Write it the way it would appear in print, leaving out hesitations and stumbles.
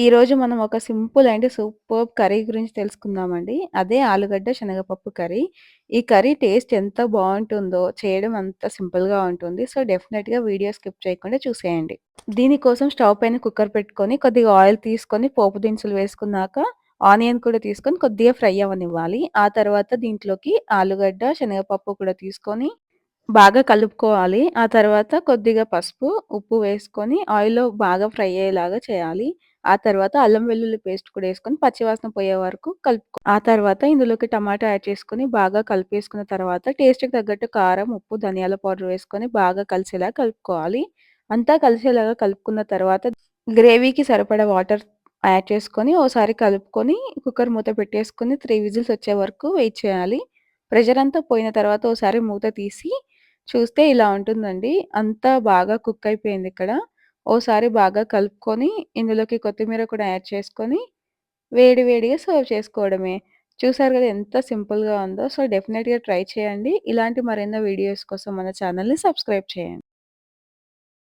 ఈరోజు మనం ఒక సింపుల్ అండ్ సూపర్బ్ కర్రీ గురించి తెలుసుకుందామండి. అదే ఆలుగడ్డ, శనగపప్పు కర్రీ. ఈ కర్రీ టేస్ట్ ఎంత బావుంటుందో, చేయడం అంత సింపుల్‌గా ఉంటుంది. సో, డెఫినెట్‌గా వీడియో స్కిప్ చేయకుండా చూసేయండి. దీనికోసం స్టవ్ పైన కుక్కర్ పెట్టుకొని, కొద్దిగా ఆయిల్ తీసుకొని, పోపు దినుసులు వేసుకున్నాక, ఆనియన్ కూడా తీసుకొని కొద్దిగా ఫ్రై అవ్వనివ్వాలి. ఆ తర్వాత దీంట్లోకి ఆలుగడ్డ, శనగపప్పు కూడా తీసుకొని బాగా కలుపుకోవాలి. ఆ తర్వాత కొద్దిగా పసుపు, ఉప్పు వేసుకొని ఆయిల్‌లో బాగా ఫ్రై అయ్యేలాగా చేయాలి. ఆ తర్వాత అల్లం వెల్లుల్లి పేస్ట్ కూడా ఏసుకొని పచ్చివాసన పోయే వరకు ఆ తర్వాత ఇందులోకి టమాటా యాడ్ చేసుకొని బాగా కలిపేసుకున్న తర్వాత టేస్ట్‌కి తగ్గట్టు కారం, ఉప్పు, ధనియాల పౌడర్ వేసుకొని బాగా కలిసేలా కలుపుకోవాలి. అంతా కలిసేలాగా కలుపుకున్న తర్వాత గ్రేవీకి సరిపడా వాటర్ యాడ్ చేసుకొని ఓసారి కలుపుకొని కుక్కర్ మూత పెట్టేసుకొని 3 విజిల్స్ వచ్చే వరకు వెయిట్ చేయాలి. ప్రెషర్ అంతా పోయిన తర్వాత ఓసారి మూత తీసి చూస్తే ఇలా ఉంటుందండి. అంతా బాగా కుక్ అయిపోయిందిక్కడ. ఓసారి బాగా కలుపుకొని ఇందులోకి కొత్తిమీర కూడా యాడ్ చేసుకొని వేడి వేడిగా సర్వ్ చేసుకోవడమే. చూసారు గదా! ఎంత సింపుల్‌గా ఉందో. సో, డెఫినెట్‌గా ట్రై చేయండి. ఇలాంటి మరెన్నో వీడియోస్ కోసం మన ఛానెల్‌ని సబ్స్క్రైబ్ చేయండి.